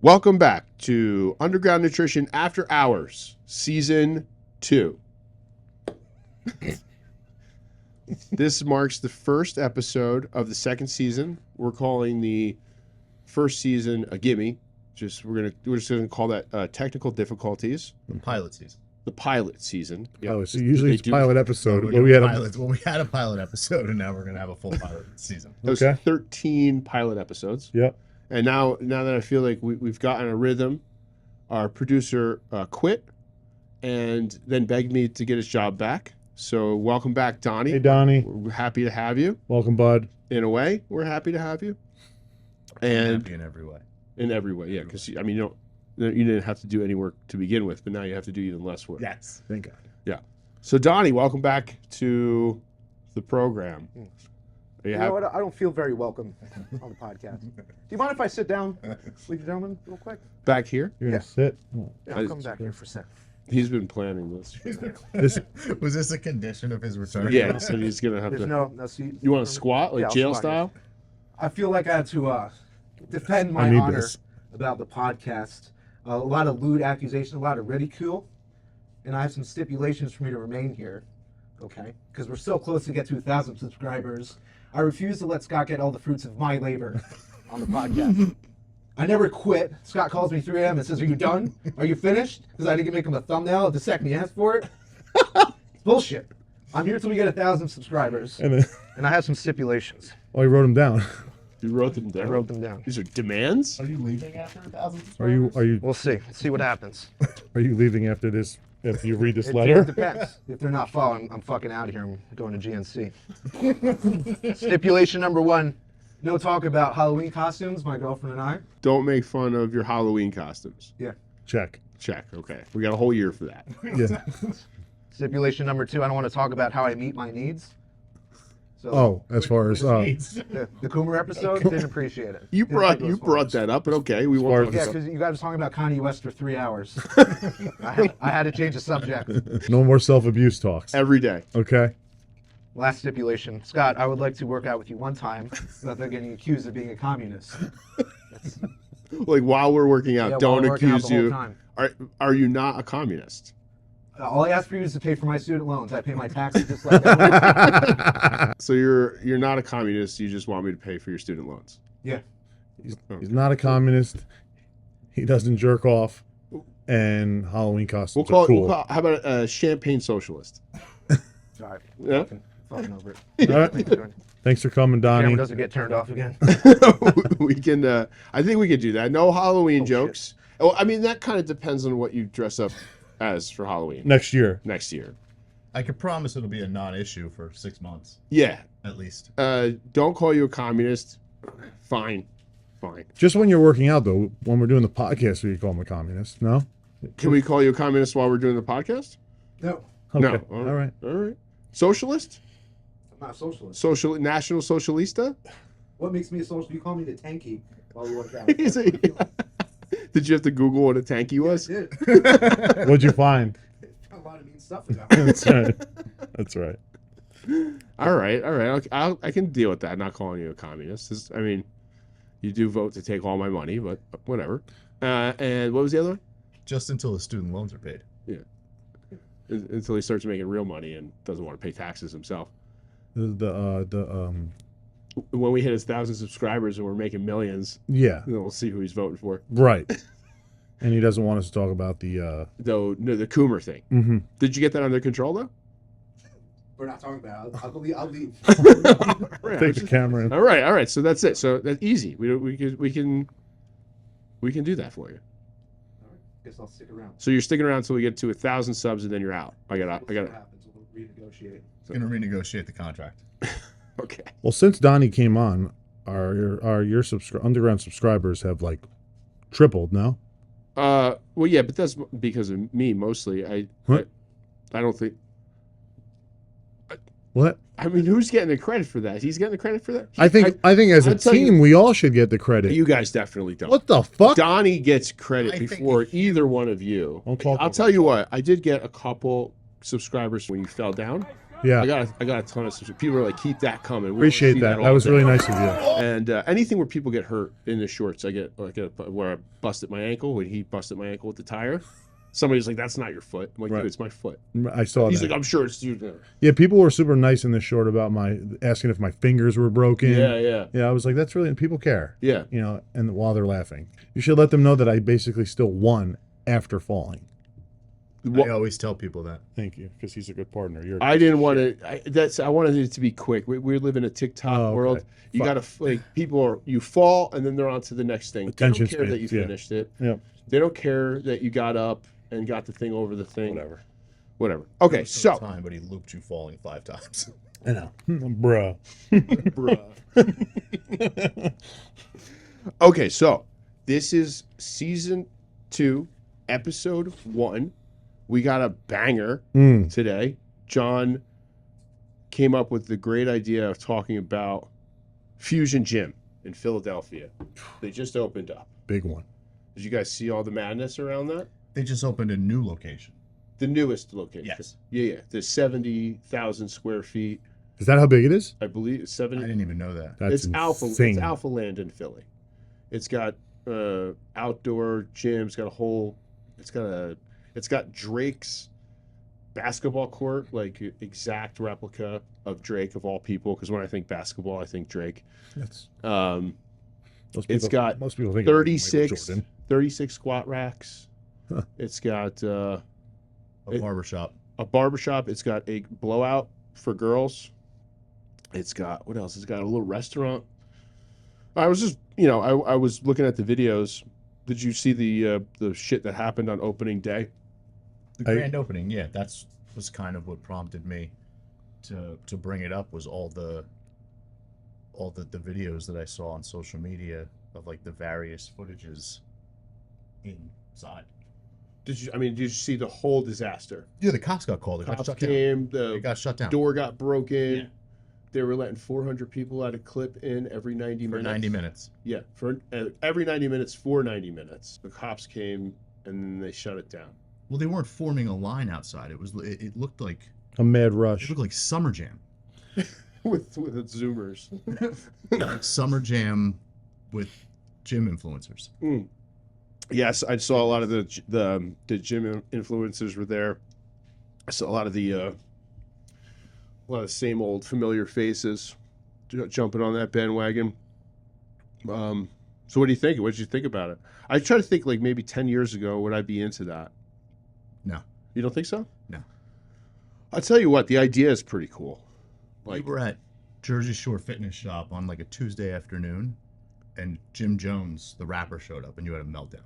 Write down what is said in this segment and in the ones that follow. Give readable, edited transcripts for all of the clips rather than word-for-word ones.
Welcome back to Underground Nutrition After Hours, Season 2. This marks the first episode of the second season. We're calling the first season a gimme. We're just gonna call that technical difficulties. The pilot season. The pilot season. Yeah. Oh, so usually it's pilot episode. We had a pilot episode, and now we're gonna have a full pilot season. Those 13 pilot episodes. Yep. And now that I feel like we've gotten a rhythm, our producer quit and then begged me to get his job back. So welcome back, Donnie. Hey, Donnie. We're happy to have you. Welcome, bud. In a way, we're happy to have you. And happy in every way. In every way, yeah. Because I mean, you didn't have to do any work to begin with, but now you have to do even less work. Yes, thank God. Yeah. So Donnie, welcome back to the program. You know what? I don't feel very welcome on the podcast. Do you mind if I sit down, ladies and gentlemen, real quick? Back here? You're gonna sit? Yeah, I'll come back here for a second. He's been planning this. Was this a condition of his return? Yeah, so he's gonna have There's to. no seat. You want to squat like Yeah, I'll jail squat, style? I feel like I had to defend my honor about the podcast. A lot of lewd accusations, a lot of ridicule, and I have some stipulations for me to remain here. Okay, because we're so close to get to 1,000 subscribers. I refuse to let Scott get all the fruits of my labor on the podcast. I never quit. Scott calls me 3 a.m. and says, "Are you done? Are you finished?" Because I didn't make him a thumbnail the second he asked for it. It's bullshit. I'm here till we get 1,000 subscribers, and I have some stipulations. Oh, you wrote them down. You wrote them down. I wrote them down. These are demands. Are you leaving after 1,000 subscribers? Are you? We'll see. Let's see what happens. Are you leaving after this? If you read this It letter? depends. If they're not following, I'm fucking out of here. I'm going to GNC. Stipulation number 1. No talk about Halloween costumes, my girlfriend and I. Don't make fun of your Halloween costumes. Yeah. Check. Check. Okay. We got a whole year for that. Yeah. Stipulation number 2. I don't want to talk about how I meet my needs. So, Oh, as far as the Coomer episode, didn't appreciate it. You Didn't like brought those that up, but okay, we won't. Yeah, because you guys were talking about Kanye West for 3 hours. I had to change the subject. no more self-abuse talks. Every day. Okay. Last stipulation. Scott, I would like to work out with you one time without getting accused of being a communist. Like while we're working out, Yeah, while don't we're working out accuse the whole you. time. Are you not a communist? All I ask for you is to pay for my student loans. I pay my taxes just like that. So you're not a communist. You just want me to pay for your student loans. Yeah. He's not a communist. He doesn't jerk off. And Halloween costumes are cool. How about a champagne socialist? Sorry. Yeah. Fucking over it. All right. Thanks for coming, Donnie. Camera doesn't get turned off again. We can. I think we could do that. No Halloween jokes. Shit. Oh, I mean that kind of depends on what you dress up as for Halloween Next year. next year. I can promise it'll be a non-issue for 6 months, Yeah. at least. Don't call you a communist. Fine. Just when you're working out, though, when we're doing the podcast, we call him a communist. No? Can we call you a communist while we're doing the podcast? No, Okay. No. All right. All right. Socialist? I'm not a socialist. National Socialista? What makes me a socialist? You call me the tanky while we work out. Did you have to Google what a tanky was? I did. What'd you find? A lot of mean stuff about it. That's right. That's right. All right. I can deal with that. Not calling you a communist. I mean, you do vote to take all my money, but whatever. And what was the other one? Just until the student loans are paid. Yeah. Until he starts making real money and doesn't want to pay taxes himself. When we hit 1,000 subscribers and we're making millions, yeah, then we'll see who he's voting for. right. And he doesn't want us to talk about the The Coomer thing. Mm-hmm. Did you get that under control though? We're not talking about it. I'll leave. Take the camera in. All right. So that's it. So that's easy. We can do that for you. Guess I'll stick around. So you're sticking around until we get to 1,000 subs and then you're out. I got. What happens? We'll renegotiate. Going to renegotiate the contract. Okay. Well, since Donnie came on, our underground subscribers have like tripled now. Well, yeah, but that's because of me mostly. I don't think. What? I mean, who's getting the credit for that? He's getting the credit for that. I think as a I'll tell team, we all should get the credit. You guys definitely don't. What the fuck? Donnie gets credit I think before either one of you. Don't talk I'll about tell you what. I did get a couple subscribers when you fell down. Yeah. I got a ton of subscriptions. People are like, keep that coming. We wanna Appreciate see that. all That was day. really nice of you. And anything where people get hurt in the shorts, I get where I busted my ankle when he busted my ankle with the tire. Somebody's like, "That's not your foot." I'm like, Right. "Dude, it's my foot." I saw He's that. like, "I'm sure it's you." Yeah, people were super nice in this short about asking if my fingers were broken. Yeah. Yeah, I was like, that's really, people care. Yeah. You know, and while they're laughing, you should let them know that I basically still won after falling. I always tell people that. Thank you, because he's a good partner. I didn't want to. I wanted it to be quick. We live in a TikTok world. You gotta you fall and then they're on to the next thing. Attention they don't care span, that you finished it. Yep. They don't care that you got up and got the thing over the thing. Whatever. Okay, so time, but he looped you falling 5 times. I know, bruh. Okay, so this is season 2, episode 1. We got a banger today. John came up with the great idea of talking about Fusion Gym in Philadelphia. They just opened up. Big one. Did you guys see all the madness around that? They just opened a new location. The newest location. Yes. Yeah. The 70,000 square feet. Is that how big it is? I believe it's 70. I didn't even know that. That's It's insane. It's Alpha Land in Philly. It's got outdoor gyms. It's got Drake's basketball court, like exact replica of Drake of all people. Because when I think basketball, I think Drake. That's, It's got most people think 36 squat racks. Huh. It's got A barbershop. a barbershop. It's got a blowout for girls. It's got, what else? It's got a little restaurant. I was just, I was looking at the videos. Did you see the shit that happened on opening day? The grand opening, yeah, was kind of what prompted me to bring it up, was all the videos that I saw on social media of like the various footages inside. Did you see the whole disaster? Yeah, the cops got called. It got Cops shut down. came, It the got shut down door got broken. Yeah. They were letting 400 people at a clip in every 90 for minutes. 90 minutes. Yeah, for every 90 minutes for 90 minutes. The cops came and then they shut it down. Well, they weren't forming a line outside. It looked like a mad it rush. looked like Summer Jam. with the Zoomers. Summer Jam with gym influencers. Yes, I saw a lot of the gym influencers were there. I saw a lot of the same old familiar faces jumping on that bandwagon. So what do you think? What did you think about it? I try to think like maybe 10 years ago, would I be into that? No. You don't think so? No. I'll tell you what, the idea is pretty cool. We were at Jersey Shore Fitness Shop on like a Tuesday afternoon, and Jim Jones, the rapper, showed up, and you had a meltdown.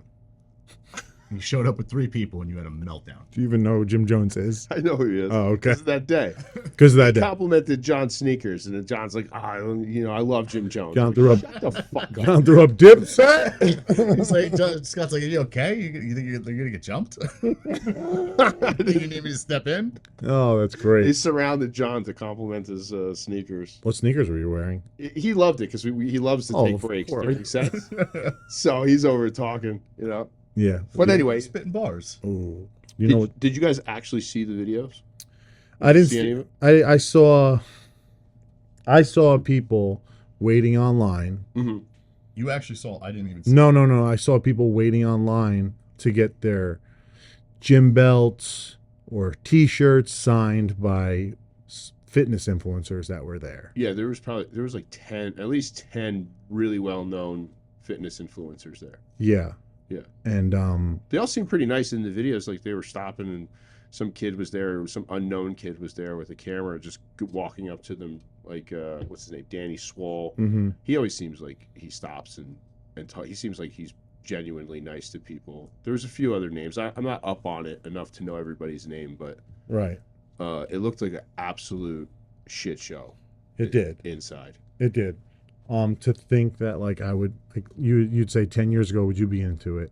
He showed up with 3 people, and you had a meltdown. Do you even know who Jim Jones is? I know who he is. Oh, okay. Because of that day. Because of that day. Complimented John's sneakers, and then John's like, I love Jim Jones. John Like, threw up. Shut the fuck up. John threw up dip, sir. He's like, Scott's like, are you okay? You think you're gonna get jumped? You think you need me to step in? Oh, that's He great. surrounded John to compliment his sneakers. What sneakers were you wearing? He loved it because he loves to take of breaks course. during sets. So he's over talking, Yeah. But anyway, Spitting bars. Ooh. You know what? did you guys actually see the videos? I didn't see any see. of it? I saw people waiting online. Mm-hmm. You actually saw. I didn't even see. No. I saw people waiting online to get their gym belts or T-shirts signed by fitness influencers that were there. Yeah, there was like at least 10 really well-known fitness influencers there. Yeah. Yeah. And They all seemed pretty nice in the videos. Like they were stopping and some kid was there. Some unknown kid was there with a camera just walking up to them. Like, what's his name? Danny Swall. mm-hmm. He always seems like he stops and talk. He seems like he's genuinely nice to people. There's a few other names. I'm not up on it enough to know everybody's name, but Right. it looked like an absolute shit show. It did. Inside. It did. To think that like I would like you'd say 10 years ago, would you be into it?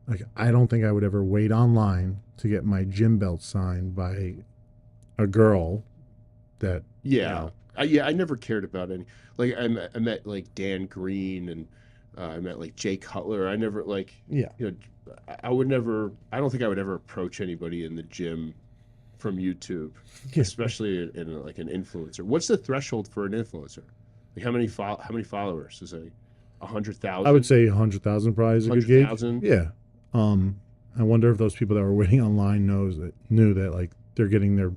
Like I don't think I would ever wait online to get my gym belt signed by a girl that Yeah. I never cared about any. Like I met like Dan Green and I met like Jay Cutler. I never like yeah. I would never. I don't think I would ever approach anybody in the gym from YouTube, Yeah. especially in like an influencer. What's the threshold for an influencer? Like how many followers? Is it 100,000? I would say 100,000 probably is a good gauge. 100,000? Yeah. I wonder if those people that were waiting online knew that like they're getting their,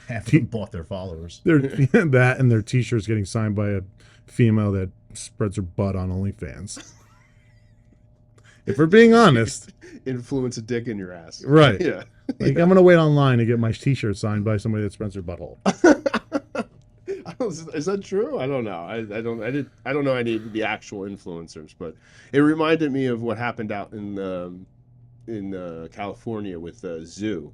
Half of them bought their followers. their that and their T-shirts getting signed by a female that spreads her butt on OnlyFans. If we're being honest, Influence a dick in your ass. right? Yeah. Like I'm gonna wait online to get my T-shirt signed by somebody that spreads her butthole. Is that true? I don't know. I don't know any of the actual influencers, but it reminded me of what happened out in California with Zoo,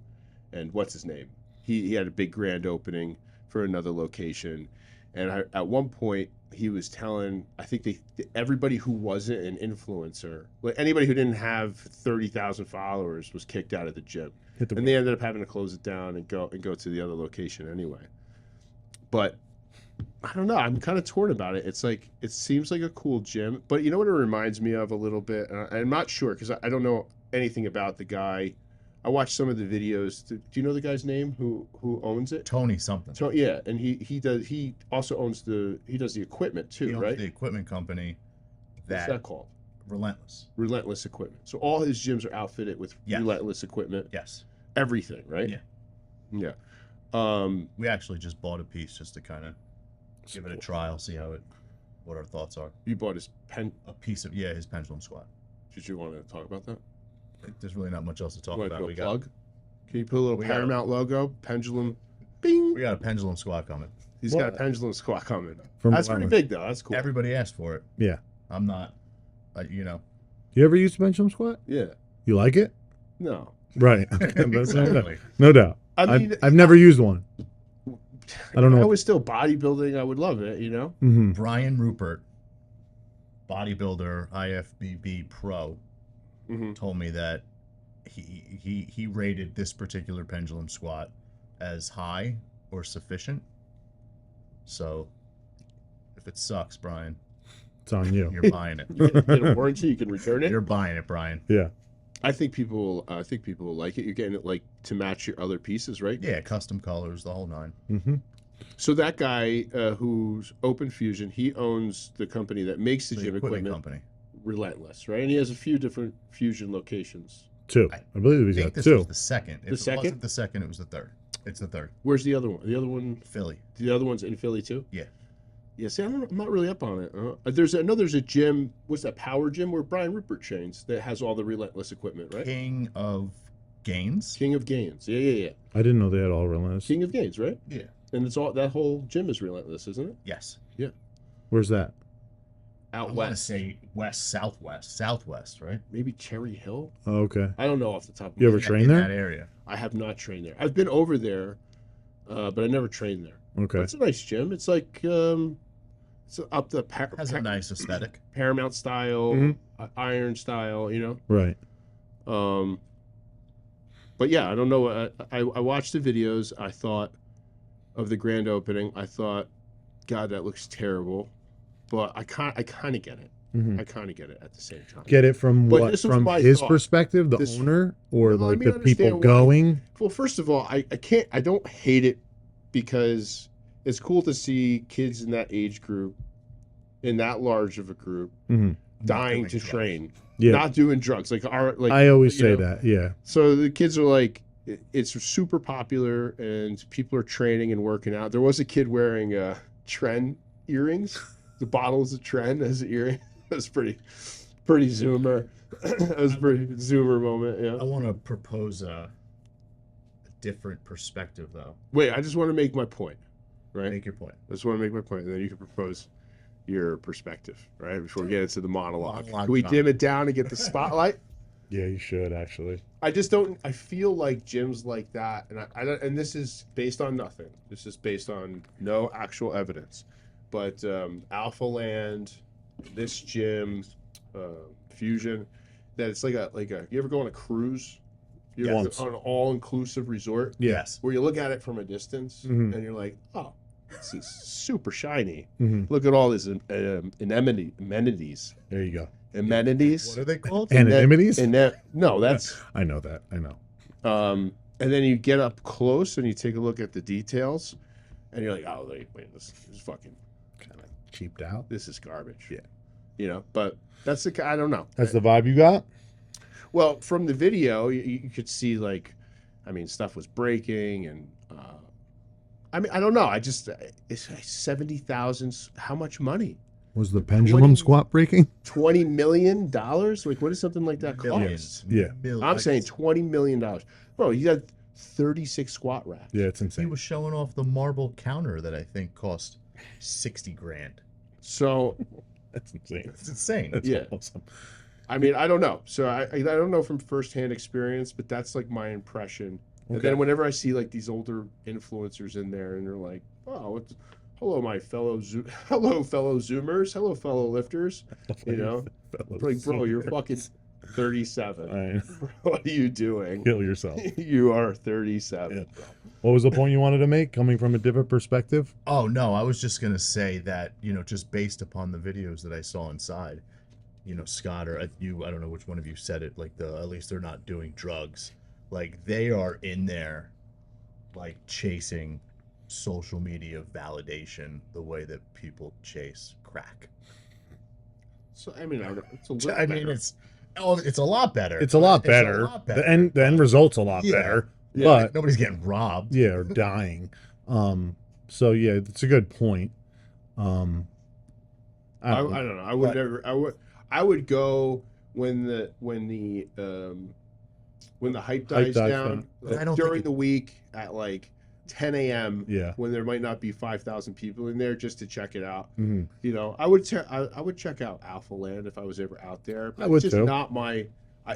and what's his name? He had a big grand opening for another location, and at one point he was telling, I think everybody who wasn't an influencer, like anybody who didn't have 30,000 followers, was kicked out of the gym, and they ended up having to close it down and go to the other location anyway. But I don't know. I'm kind of torn about it. It's like, it seems like a cool gym, but you know what it reminds me of a little bit? I'm not sure because I don't know anything about the guy. I watched some of the videos. Do you know the guy's name who owns it? Tony something. Yeah, and he also owns he does the equipment too, He owns right? the equipment company. What's that called? Relentless. Relentless Equipment. So all his gyms are outfitted with Yes. Relentless equipment. Yes. Everything, right? Yeah. Yeah. We actually just bought a piece just to kind of give it a trial, see what our thoughts are. You bought his A piece of his pendulum squat. Did you want to talk about that? There's really not much else to talk Want to about. do a plug? Can you put a little we got Paramount logo? Pendulum. Bing. We got a pendulum squat coming. He's got a pendulum squat coming. From That's pretty Relentless. big though. That's cool. Everybody asked for it. Yeah. I'm not. You ever used a pendulum squat? Yeah. You like it? No. Right. That's Exactly. no doubt. I mean, I've never used one. I don't know. I was still bodybuilding. I would love it. Mm-hmm. Brian Rupert, bodybuilder, IFBB pro, Mm-hmm. told me that he rated this particular pendulum squat as high or sufficient. So if it sucks, Brian, It's on you. you're buying it. You get a warranty. You can return it. You're buying it, Brian. Yeah. I think people will like it. You're getting it like to match your other pieces, right? Yeah, custom colors, the whole nine. Mm-hmm. So that guy who's Open Fusion, he owns the company that makes the The gym equipment equipment. company. Relentless, right? And he has a few different Fusion locations. 2. I believe I he's think got this 2. was the second. If second? it wasn't the second, it was the third. It's the third. Where's the other one? The other one, Philly. the other one's in Philly too. Yeah. Yeah. See, I'm not really up on it. There's a gym. What's that? Power Gym where Brian Rupert trains that has all the Relentless equipment, right? King of Gains. King of Gains. Yeah. I didn't know they had all Relentless. King of Gains, right? Yeah. And it's all that whole gym is Relentless, isn't it? Yes. Where's that? Out I want to west, say southwest, right? maybe Cherry Hill. Oh, okay. I don't know off the top of You my ever head. train in there? that area? I have not trained there. I've been over there, but I never trained there. But Okay. it's a nice gym. It's like it's up the Has a nice aesthetic. Paramount style, Mhm. iron style, Right. But yeah, I don't know. I watched the videos. I thought of the grand opening. I thought, God, that looks terrible. But I kind of get it. Mhm. I kind of get it at the same time. Get it from But what? this was From my his thought. perspective, the This- owner, or No, I like mean, the people understand why. going? Well, first of all, I don't hate it because it's cool to see kids in that age group, in that large of a group, Mm-hmm. dying doing to drugs. train, Yeah. not doing drugs. I always you say know, that. Yeah. So the kids are like, it's super popular and people are training and working out. There was a kid wearing Tren earrings, the bottles of Tren as an earring. That was pretty zoomer. That was a pretty zoomer moment. I Yeah. want to propose a different perspective, though. Wait, I just want to make my point, right? Make your point. I just want to make my point, and then you can propose your perspective, right? Before we get into the monologue. Monologue Can we time. dim it down and get the spotlight? Yeah, you should actually. I just don't. I feel like gyms like that, and I don't. And this is based on nothing. This is based on no actual evidence. But Alpha Land, this gym, Fusion, that it's like a. You ever go on a cruise? You ever Once. on an all-inclusive resort Yes. where you look at it from a distance Mhm. and you're like, oh, this is super shiny. Mm-hmm. Look at all these amenities. There you go. What are they called? Anonymities? No, that's I know that. I know. And then you get up close and you take a look at the details, and you're like, oh, wait, this is fucking Kind of cheaped out. this is garbage. Yeah. You know, but that's the I don't know. That's the vibe you got? Well, from the video, you could see like, I mean, stuff was breaking, and I mean, I don't know. I just it's 70,000. How much money? Was the pendulum squat breaking? $20 million? Like, what does something like that Millions. cost? Yeah. I'm saying $20 million. Bro, you had 36 squat racks. Yeah, it's He insane. was showing off the marble counter that I think cost 60 grand. So, That's insane. It's insane. That's Yeah. awesome. I mean, I don't know. So I don't know from firsthand experience, but that's like my impression. And Okay. then whenever I see like these older influencers in there, and they're like, "Oh, hello, my fellow hello, fellow Zoomers, hello, fellow lifters," you know, like, bro, you're fucking 37. Right. What are you doing? Kill yourself. You are 37. Yeah. What was the point you wanted to make, coming from a different perspective? Oh, no, I was just going to say that, just based upon the videos that I saw inside, Scott or you, I don't know which one of you said it, like at least they're not doing drugs. Like, they are in there, like, chasing social media validation the way that people chase crack. So I mean, it's a little I mean, better. it's a lot better. It's a lot It's better. a lot better. The end result's a lot Yeah. better. Yeah. But Nobody's getting robbed. yeah, or dying. So yeah, it's a good point. I don't know. I would never. I would go when the hype dies down, I don't during think the week at like 10 a.m. Yeah. when there might not be 5,000 people in there, just to check it out. Mhm. You know, I would check out Alpha Land if I was ever out there. But I would it's just too. not my.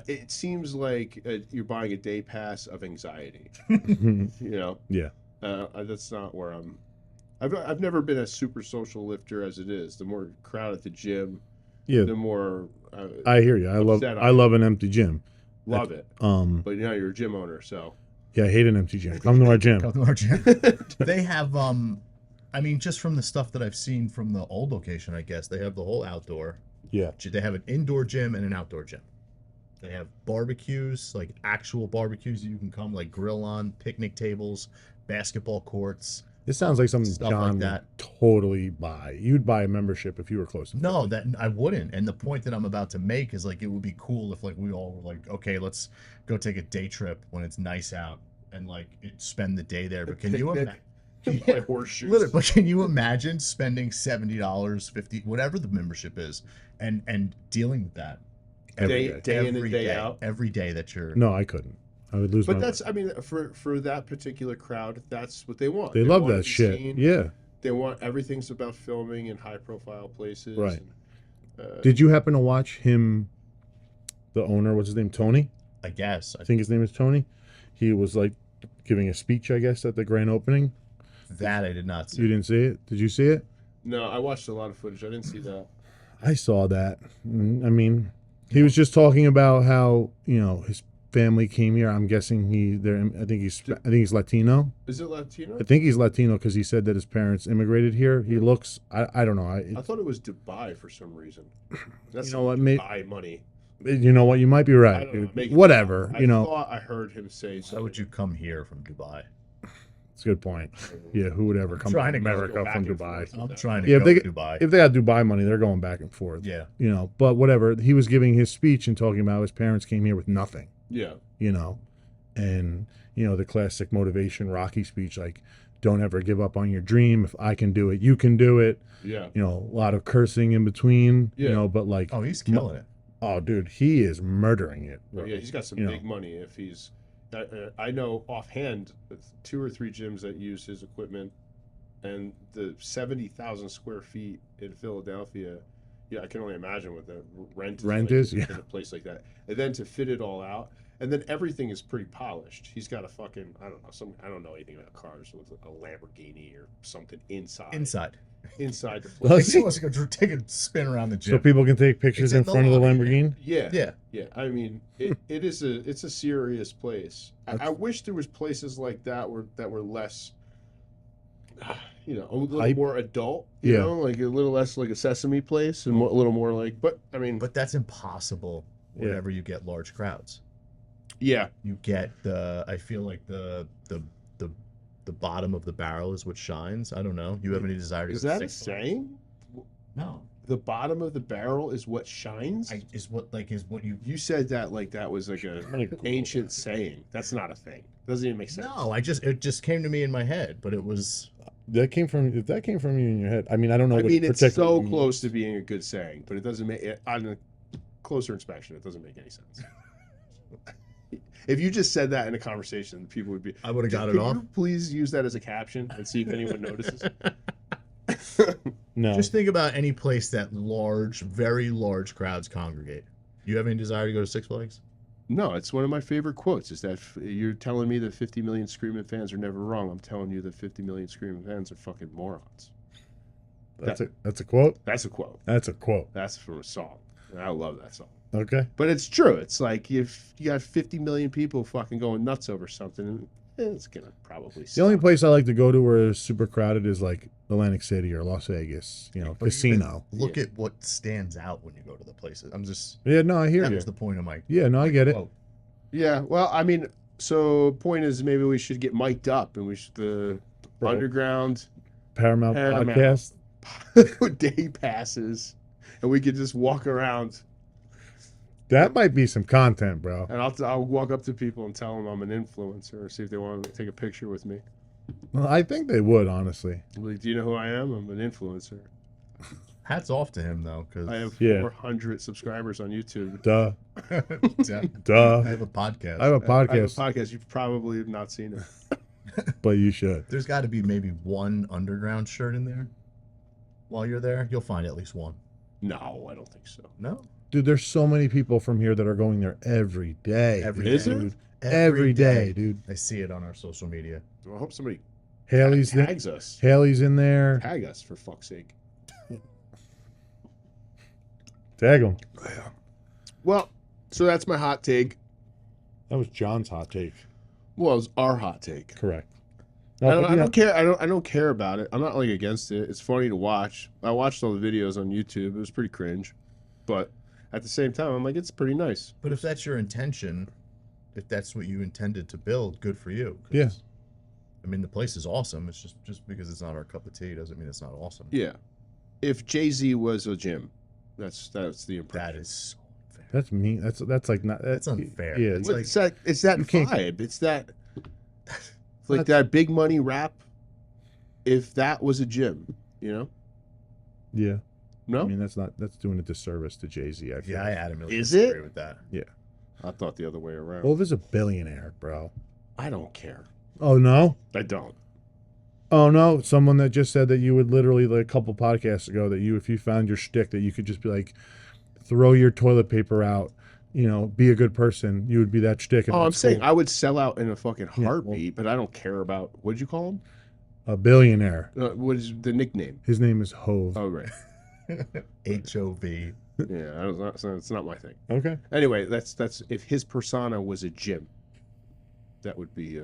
It seems like you're buying a day pass of anxiety. Mhm. You know. Yeah. That's not where I'm. I've never been a super social lifter as it is. The more crowd at the gym, Yeah. the more I hear you. I upset I love an empty gym. love it. But you know, you're a gym owner, so Yeah, I hate an empty gym. Come to our gym. Come to our gym. They have, I mean, just from the stuff that I've seen from the old location, I guess, they have the whole outdoor. Yeah. They have an indoor gym and an outdoor gym. They have barbecues, like actual barbecues that you can come, like grill on, picnic tables, basketball courts. This sounds like something Stuff John like would that. totally buy. You'd buy a membership if you were close to No, that I wouldn't. And the point that I'm about to make is like it would be cool if like we all were like, okay, let's go take a day trip when it's nice out and like spend the day there. But can you Picnic. imagine? my horseshoes. Literally, but can you imagine spending $70, $50, whatever the membership is, and dealing with that Every day day. in and day out. every day that you're No, I couldn't. I would lose But my that's, I mean, for that particular crowd, that's what they want. They love want to that be shit. seen. Yeah. They want everything's about filming in high profile places. Right. And, Did you happen to watch him, the owner, what's his name, Tony? I guess I think his name is Tony. He was like giving a speech, I guess, at the grand opening. that I did not see. You didn't see it? Did you see it? No, I watched a lot of footage. I didn't see that. I saw that. I mean, he was just talking about how, his family came here. I'm guessing I think he's Latino. Is it Latino? I think he's Latino because he said that his parents immigrated here. He looks, I don't know. I thought it was Dubai for some reason. That's You know what, mate? Dubai money. You know what? You might be I right. don't know, dude. make it Whatever. up. I thought I heard him say Why something. would you come here from Dubai? It's a good point. Yeah, who would ever come trying to to go America back from and Dubai? forth. I'm trying to Yeah, go if to Dubai. If they got Dubai money, they're going back and forth. Yeah. But whatever. He was giving his speech and talking about his parents came here with nothing. Yeah. And the classic motivation Rocky speech, like, don't ever give up on your dream. If I can do it, you can do it. Yeah. A lot of cursing in between. Yeah. But like, Oh, he's killing it. oh, dude, he is murdering it. Yeah, he's got some You know. big money. If he's, I know offhand 2 or 3 gyms that use his equipment, and the 70,000 square feet in Philadelphia. Yeah, I can only imagine what the rent Is, like yeah. in a place like that. And then to fit it all out, and then everything is pretty polished. He's got a fucking I don't know anything about cars, with a Lamborghini or something inside Inside. the place. Well, He wants to go take a spin around the So gym. people can take pictures It's in in the front of the lobby. Lamborghini. Yeah. Yeah. I mean, it's a serious place. I wish there was places like that were less, a little Hype. more adult. Yeah. Like a little less like a Sesame Place, and a little more like. But I mean, But that's impossible Yeah. whenever you get large crowds. Yeah. You get the. I feel like the bottom of the barrel is what shines. I don't know. You have any desire to Is go to that a Six Flags? saying? No. The bottom of the barrel is what shines? Is what you. You said that like that was like a gonna Google ancient saying. That's not a thing. Doesn't even make sense. No, it just came to me in my head, but it was. If that came from you in your head, I mean, I don't know. I what mean, it's particularly so means. close to being a good saying, but it doesn't make it on a closer inspection. It doesn't make any sense. If you just said that in a conversation, people would be. I would have got it Could off. you please use that as a caption and see if anyone notices? No, Just think about any place that very large crowds congregate. You have any desire to go to Six Flags? No, it's one of my favorite quotes. Is that you're telling me that 50 million Screaming fans are never wrong? I'm telling you that 50 million Screaming fans are fucking morons. that's a quote. That's a quote. That's a quote. That's from a song. And I love that song. Okay. But it's true. It's like if you got 50 million people fucking going nuts over something, it's gonna probably. The only place I like to go to where it's super crowded is like Atlantic City or Las Vegas. You know, But casino. Look at what stands out when you go to the places. I'm just. Yeah, no, I hear That you. was the point of my. Yeah, no, I get it. quote. Yeah. Well, I mean, so point is maybe we should get mic'd up and we should the Bro. underground Paramount Paramount. podcast. day passes, and we could just walk around. That might be some content, bro. And I'll walk up to people and tell them I'm an influencer, or see if they want to take a picture with me. Well, I think they would, honestly. Like, do you know who I am? I'm an influencer. Hats off to him though, because I have Yeah. 400 subscribers on YouTube. Duh. I Duh. have a podcast. I have a I have a podcast, podcast. You've probably not seen it. but you should. There's got to be maybe one underground shirt in there. While you're there, you'll find at least one. No, I don't think so. No, Dude, there's so many people from here that are going there every day. Is there? dude. Every day, dude. I see it on our social media. Well, I hope somebody Haley's in, tags us. Haley's in there. Tag us, for fuck's sake. Tag him. Well, so that's my hot take. That was John's hot take. Well, it's our hot take. Correct. I don't care. I don't care about it. I'm not like against it. It's funny to watch. I watched all the videos on YouTube. It was pretty cringe, but at the same time, I'm like, it's pretty nice. But if that's your intention, if that's what you intended to build, good for you. 'Cause, Yeah. I mean, the place is awesome. It's just because it's not our cup of tea doesn't mean it's not awesome. Yeah. If Jay-Z was a gym, that's the impression. That is so unfair. That's mean. That's like not. That's unfair. Yeah. It's But like- it's that you can't- vibe. It's that like that big money rap. If that was a gym, you know? Yeah. No, I mean, that's doing a disservice to Jay-Z. I feel. Yeah, I adamantly Is disagree it? with that. I thought the other way around. Well, there's a billionaire, bro. I don't care. Oh no. I don't. Oh no. Someone that just said that you would literally, like a couple podcasts ago, that if you found your shtick, that you could just be like, throw your toilet paper out. You know, be a good person. You would be that shtick. and Oh, I'm that's saying cool. I would sell out in a fucking well- heartbeat, but I don't care about what'd you call him? A billionaire. What is the nickname? His name is Hove. Oh, right. HOV. Yeah, it's not my thing. Okay. Anyway, that's if his persona was a gym, that would be,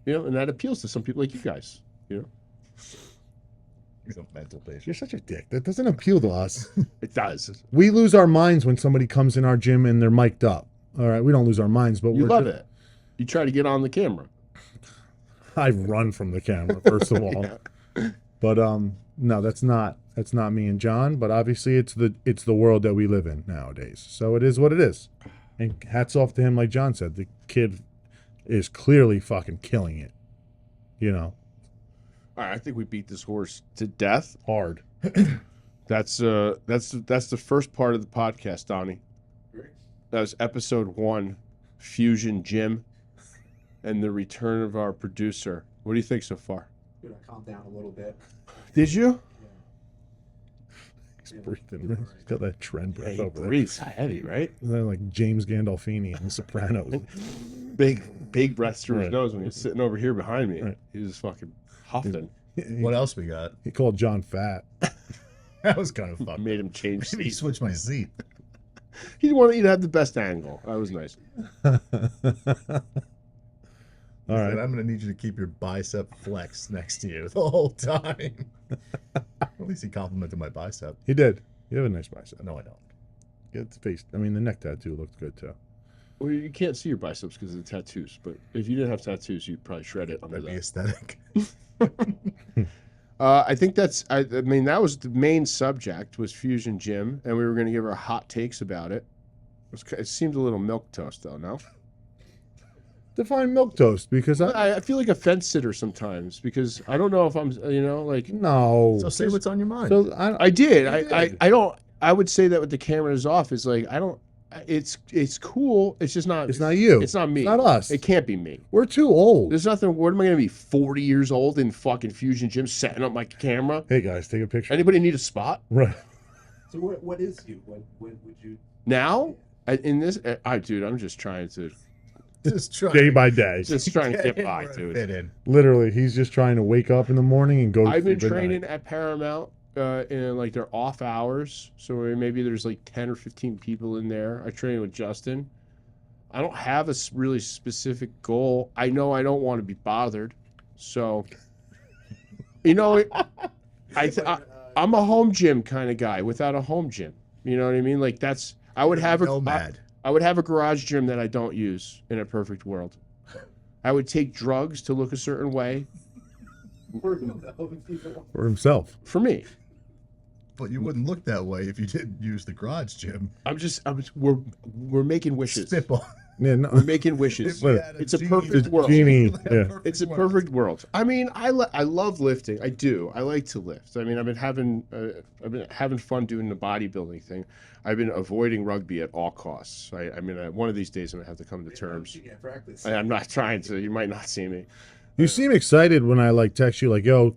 and that appeals to some people like you guys. You know, He's a mental patient. You're such a dick. That doesn't appeal to us. it does. We lose our minds when somebody comes in our gym and they're mic'd up. All right, we don't lose our minds, but You we're love it. You try to get on the camera. I run from the camera first of all. Yeah. But no, that's not me and John. But obviously, it's the world that we live in nowadays. So it is what it is. And hats off to him, like John said. The kid is clearly fucking killing it. You know, All right, I think we beat this horse to death. hard. That's the first part of the podcast, Donnie. That was episode 1, Fusion Gym, and the return of our producer. What do you think so far? Gonna calm down a little bit. Did you? He's breathing. He's got that trend breath over there. breathes heavy, right? Isn't that like James Gandolfini in The Sopranos? Big breaths through his Right. nose when he was sitting over here behind me. Right. He was fucking huffing. What else we got? He called John fat. That was kind of I fun. made him change Maybe seats. switch my seat. He wanted you to have the best angle. That was nice. All right. Said, I'm going to need you to keep your bicep flexed next to you the whole time. At least he complimented my bicep. He did. You have a nice bicep. No, I don't. Get the face. I mean, the neck tattoo looked good too. Well, you can't see your biceps because of the tattoos, but if you didn't have tattoos, you'd probably shred it under That'd be that. aesthetic. I think I mean, that was the main subject was Fusion Gym, and we were going to give our hot takes about it. It seemed a little milquetoast, though, no? Define milk toast, because I feel like a fence sitter sometimes because I don't know if I'm, like. no. So say what's on your mind. So I did. You did. I don't. I would say that with the cameras off is like I don't. It's cool. It's just not. it's not you. It's not me. It's not us. It can't be me. We're too old. There's nothing. What am I going to be? 40 years old in fucking Fusion Gym, setting up my camera. Hey guys, take a picture. Anybody need a spot Right. So what is you? What would you? now? In this, dude, I'm just trying to Just try. Day by day. just trying to get in by, where it dude. fit in. Literally, he's just trying to wake up in the morning and go. I've been sleep at night. training at Paramount in like their off hours, so maybe there's like 10 or 15 people in there. I train with Justin. I don't have a really specific goal. I know I don't want to be bothered, so I'm a home gym kind of guy without a home gym. You know what I mean? Like I would have Nomad. I would have a garage gym that I don't use in a perfect world. I would take drugs to look a certain way For himself. for me. But you wouldn't look that way if you didn't use the garage gym. We're making wishes. Spitball. Yeah, no. We're making wishes. If we had It's a genie- perfect world. Genie, yeah. It's a perfect world. I mean, I love lifting. I do. I like to lift. I mean, I've been having fun doing the bodybuilding thing. I've been avoiding rugby at all costs. I mean, one of these days I'm gonna have to come to terms. I'm not trying to. You might not see me. You seem excited when I like text you like, yo,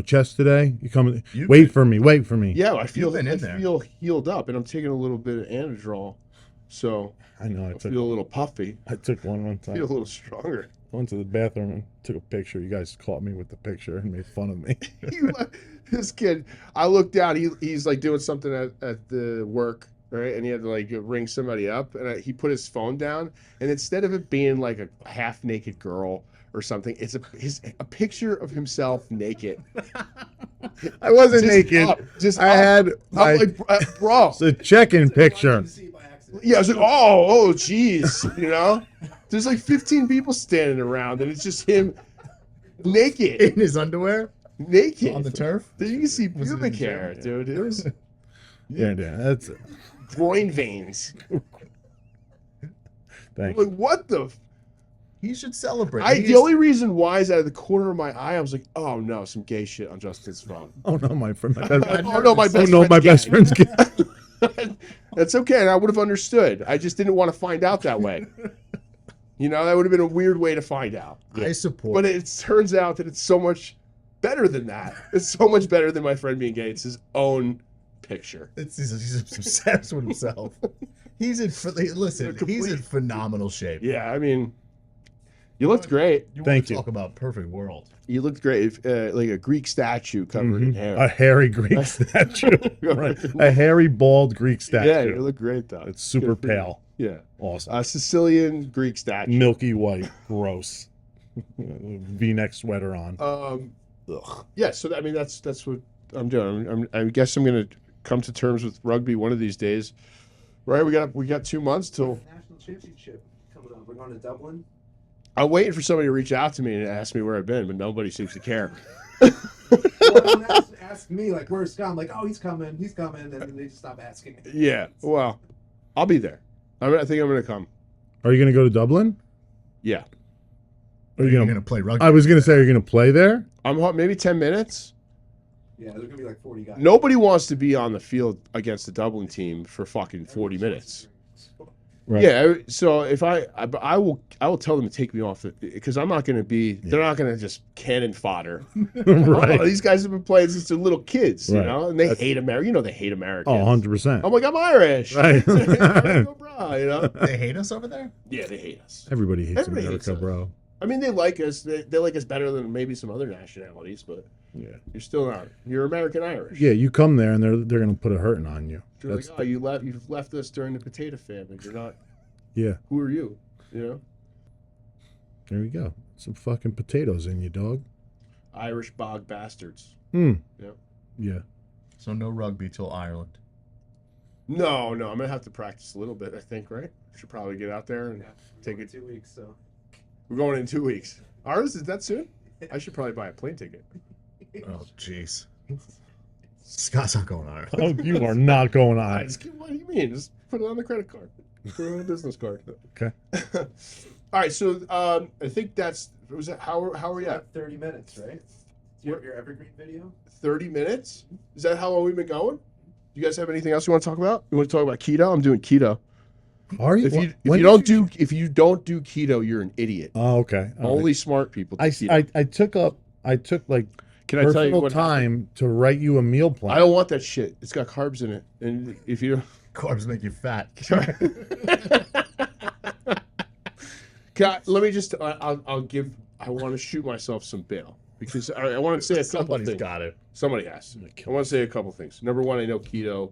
chest today. You come. You've Wait been- for me. Wait for me. Yeah, I feel been in there. healed up, and I'm taking a little bit of Anadrol, so I know. I feel a little puffy. I took one I time. feel a little stronger. Went to the bathroom and took a picture. You guys caught me with the picture and made fun of me. This kid, I looked down. He's like doing something at the work, right? And he had to like ring somebody up, and he put his phone down. And instead of it being like a half naked girl or something, it's a picture of himself naked. I wasn't Just naked. up, just I up. had I'm like, bro. it's a check-in picture. Yeah, I was like, oh, geez, There's like 15 people standing around, and it's just him naked, In his underwear naked on the turf. You can see Was it in pubic the gym? hair, dude. It was Yeah, that's it. groin veins. Thanks. Like, what the? He should celebrate. The only reason why is out of the corner of my eye, I was like, oh no, some gay shit on Justin's phone. Oh no, my friend. My best, Oh no, my best my best friend's friend's gay. gay. That's okay, and I would have understood. I just didn't want to find out that way. That would have been a weird way to find out. I support. But it turns out that it's so much better than that. It's so much better than my friend being gay. It's his own picture. He's obsessed with himself. He's in. Listen, he's in phenomenal shape. Yeah, I mean, you looked great. You Thank want you. to talk about perfect world. You looked great, like a Greek statue covered in hair. A hairy Greek statue. Right. A hairy, bald Greek statue. Yeah, you look great though. It's super Good for you. pale. Yeah, Awesome. Sicilian Greek statue. Milky white. Gross. V-neck sweater on. Ugh. Yeah, so I mean that's what I'm doing. I guess I'm gonna come to terms with rugby one of these days. Right, we got 2 months till. National championship coming up. We're going to Dublin. I'm waiting for somebody to reach out to me and ask me where I've been, but nobody seems to care. Well, ask me like, where's Scott? I'm like, oh, he's coming, and then they just stop asking me. Yeah, well, I'll be there. I think I'm gonna come. Are you going to go to Dublin? Yeah, Are you You're going gonna play rugby. I was going to say, are you going to play there? I'm maybe 10 minutes. Yeah, there's gonna be like 40 guys. Nobody wants to be on the field against the Dublin team for fucking 40 minutes. Right. Yeah, so if I will tell them to take me off because I'm not going to be. They're not going to just cannon fodder. Right. Oh, these guys have been playing since they're little kids, Right. and they hate America. They hate Americans. Oh, 100%. I'm like, I'm Irish. Right. Go, bro, They hate us over there. Yeah, they hate us. Everybody hates Everybody hates America, us. bro. I mean, they like us. They like us better than maybe some other nationalities, but Yeah. you're still not. You're American Irish. Yeah, you come there and they're going to put a hurting on you. You're like, oh, you've left us during the potato famine. You're not. Yeah. Who are you? There we go. Some fucking potatoes in you, dog. Irish bog bastards. Hmm. Yep. Yeah. So no rugby till Ireland. No, I'm gonna have to practice a little bit. I think, right? Should probably get out there and take it. 2 weeks, so. We're going in 2 weeks. Ours is that soon? I should probably buy a plane ticket. Oh, jeez. Scott's not going on. Oh, you are not going I on. what do you mean? Just put it on the credit card. Put it on the business card. Okay. All right. So I think that's. Was that how are we at? 30 minutes, right? Your evergreen video? 30 minutes? Is that how long we've been going? You guys have anything else you want to talk about? You want to talk about keto? I'm doing keto. Are you? If you when don't did do if you don't do keto, you're an idiot. Oh, okay. All Only right. smart people do keto. I took like Can I tell you personal what time to write you a meal plan. I don't want that shit. It's got carbs in it, and if you Carbs make you fat. let me just I'll give. I want to shoot myself some bail because I want to say a couple Somebody's things. got it. Somebody has. I want to say a couple things. Number one, I know keto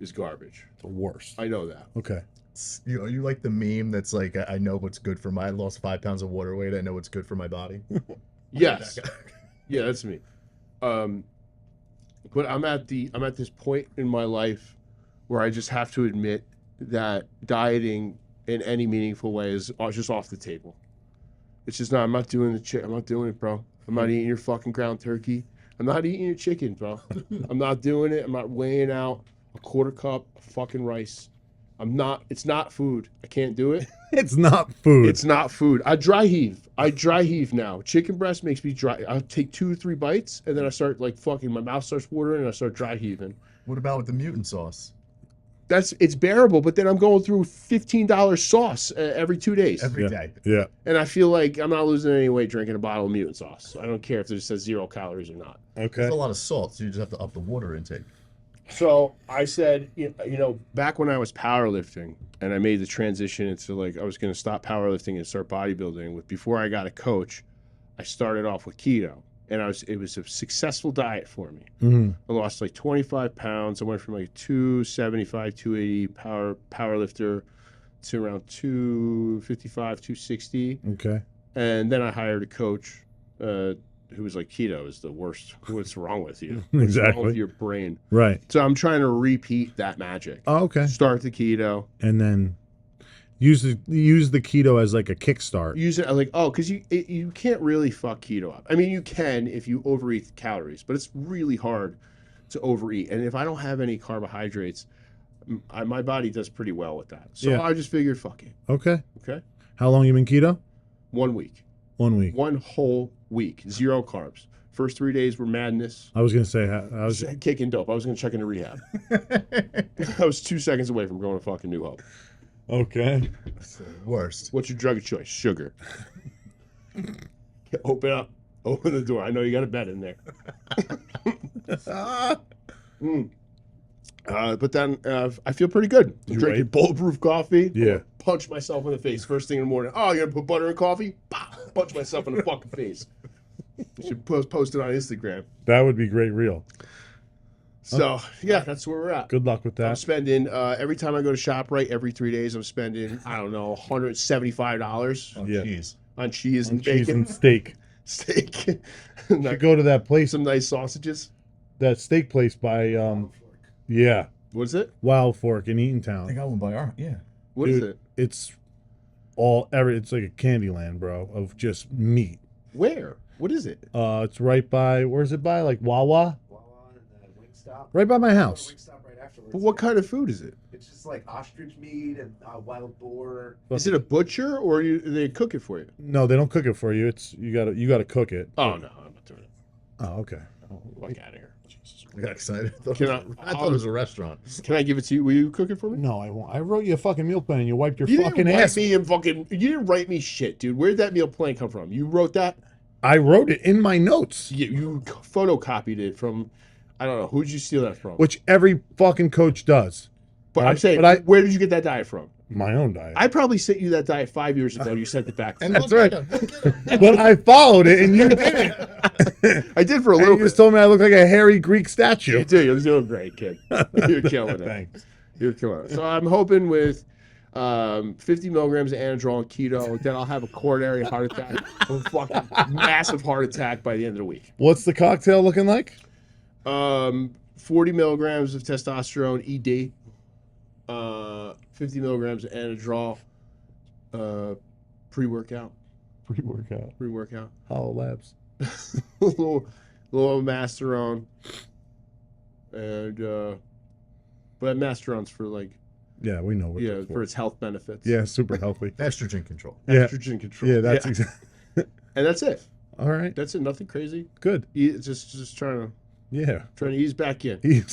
is garbage. the worst. I know that. Okay. You know, you like the meme that's like, I know what's good for I lost 5 pounds of water weight. I know what's good for my body. Yes. Yeah, that's me. But I'm at this point in my life where I just have to admit that dieting in any meaningful way is just off the table. It's just not. I'm not doing I'm not doing it, bro. I'm not eating your fucking ground turkey. I'm not eating your chicken, bro. I'm not doing it. I'm not weighing out a quarter cup of fucking rice. It's not food. I can't do it. It's not food. It's not food. I dry heave now. Chicken breast makes me dry. I'll take 2 or 3 bites and then I start like fucking, my mouth starts watering and I start dry heaving. What about with the mutant sauce? It's bearable, but then I'm going through $15 sauce every 2 days. Every day. Yeah. And I feel like I'm not losing any weight drinking a bottle of mutant sauce. I don't care if it says 0 calories or not. Okay. There's a lot of salt, so you just have to up the water intake. So I said, you know, back when I was powerlifting and I made the transition into like I was going to stop powerlifting and start bodybuilding before I got a coach, I started off with keto. And it was a successful diet for me. Mm-hmm. I lost like 25 pounds. I went from like 275, 280 powerlifter to around 255, 260. Okay. And then I hired a coach who was like, keto is the worst. What's wrong with you? What's Exactly. wrong with your brain? Right. So I'm trying to repeat that magic. Oh, okay. Start the keto. And then use the keto as like a kickstart. Use it like, because you can't really fuck keto up. I mean, you can if you overeat the calories, but it's really hard to overeat. And if I don't have any carbohydrates, my body does pretty well with that. So Yeah. I just figured, fuck it. Okay. Okay. How long you been keto? 1 week. 1 week. 1 whole week. 0 carbs. First 3 days were madness. I was gonna say I was. Kicking dope. I was going to check into rehab. I was 2 seconds away from going to fucking New Hope. Okay. It's the worst. What's your drug of choice? Sugar. Open up. Open the door. I know you got a bed in there. But then I feel pretty good. I'm You drinking right? bulletproof coffee. Yeah. Punch myself in the face first thing in the morning. Oh, you're going to put butter in coffee? Bah! Punch myself in the fucking face. You should post it on Instagram. That would be great. Real. So, yeah, that's where we're at. Good luck with I'm that. spending, every time I go to ShopRite, every 3 days, I'm spending, I don't know, $175 Oh, Yeah. jeez. on cheese and Cheese bacon. and steak. Steak. You should go to that place, Some nice sausages. that steak place by yeah, What is it? Wild Fork in They Eatontown. got one by our, yeah. What is Dude, it? It's it's like a candy land, bro, of just meat. Where? What is it? It's right by, where's it by? Like Wawa? Wawa and the Wingstop. Right by my house. Wingstop right afterwards. But what kind of food is it? It's just like ostrich meat and wild boar. Is it a butcher or they cook it for you? No, they don't cook it for you. It's you gotta cook it. Oh, no, I'm not doing it. Oh, okay. Fuck out of here. I got excited. Can I thought it was a restaurant. Can I give it to you? Will you cook it for me? No, I won't. I wrote you a fucking meal plan and you wiped your You fucking didn't ass. write me and fucking. You didn't write me shit, dude. Where'd that meal plan come from? You wrote that? I wrote it in my notes, You photocopied it from. I don't know. Who'd you steal that from? which every fucking coach does. But I'm saying, but where did you get that diet from? My own diet. I probably sent you that diet 5 years ago. And you sent it back. And That's look right. at him. Look at him. But I followed it and you didn't. I did for a And little you bit. just told me I look like a hairy Greek statue. You do. You're doing great, kid. You're killing it. Thanks. You're killing it. So I'm hoping with 50 milligrams of Anadrol and keto, then I'll have a coronary heart attack, a fucking massive heart attack by the end of the week. What's the cocktail looking like? 40 milligrams of testosterone ED. 50 milligrams and a draw pre-workout. Pre-workout. Hollow Labs. little Masteron. And but Masteron's for like yeah, we know what for its health benefits. Yeah, super healthy. Estrogen control. Estrogen control. Yeah, that's exactly. And that's it. All right. That's it. Nothing crazy. Good. Just trying to ease back in.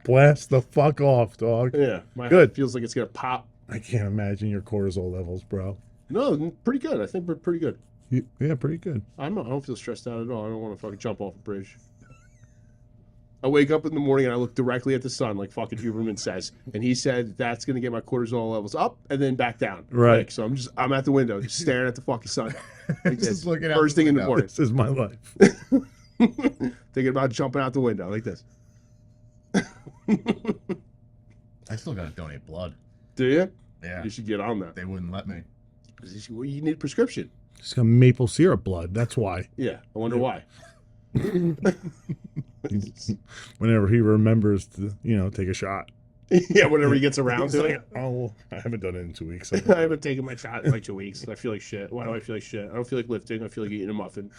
Blast the fuck off, dog. Yeah. My Good. heart feels like it's gonna pop. I can't imagine your cortisol levels, bro. No, pretty good. I think we're pretty good. Yeah, pretty good. I don't feel stressed out at all. I don't want to fucking jump off a bridge. I wake up in the morning and I look directly at the sun, like fucking Huberman says, and he said that's gonna get my cortisol levels up and then back down. Right. Like, so I'm at the window, just staring at the fucking sun. Like Just looking out first the thing in the window. morning, This is my life. thinking about jumping out the window like this. I still gotta donate blood. Do you? Yeah. You should get on that. They wouldn't let me. Well, you need a prescription. It's got maple syrup blood. That's why. Yeah, I wonder why. Whenever he remembers to, take a shot. Yeah, whenever he gets around to it. Oh, I haven't done it in 2 weeks. I haven't taken my shot in like 2 weeks. I feel like shit. Why do I feel like shit? I don't feel like lifting. I feel like eating a muffin.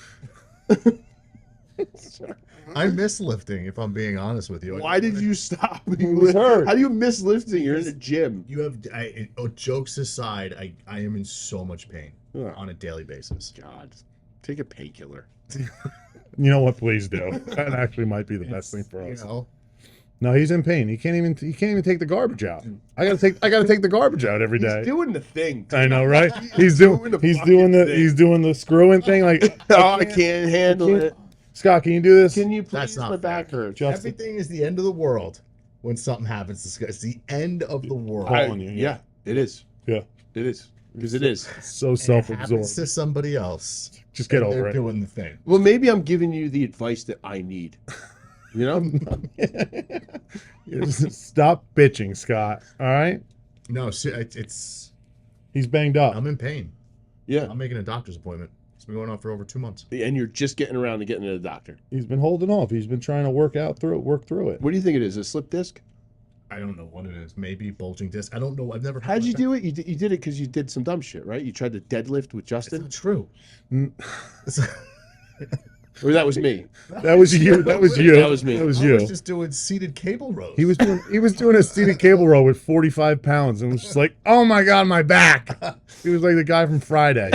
I miss lifting, if I'm being honest with you. Why did you stop? hurt. How do you miss lifting? You're in the gym. You have, jokes aside, I am in so much pain Yeah. on a daily basis. God, take a painkiller. You know what? Please do. That actually might be the best thing for us. You know, No, he's in pain. He can't even take the garbage out. I gotta take the garbage out every day. He's doing the thing. I know, right? He's doing the screwing thing. Like, Oh, I can't handle it. Scott, can you do this? Can you please? That's not My fair. back hurts. Justin. everything is the end of the world when something happens to Scott. It's the end of the world. Calling you, Yeah, it is. Yeah. It is. Because it is. So And it happens self-absorbed. to somebody else. Just get and over they're it. doing the thing. Well, maybe I'm giving you the advice that I need. You know? Stop bitching, Scott. All right? No, it's. He's banged up. I'm in pain. Yeah. I'm making a doctor's appointment. It's been going on for over 2 months. And you're just getting around to getting to the doctor. He's been holding off. He's been trying to work through it. What do you think it is? A slip disc? I don't know what it is. Maybe bulging disc. I don't know. I've never. How'd you do it? You did it because you did some dumb shit, right? You tried to deadlift with It's Justin? not true. Or that was me? That was you. That was you. That was me. That was I you. was just doing seated cable rows. He was doing a seated cable row with 45 pounds and was just like, oh my God, my back. He was like the guy from Friday.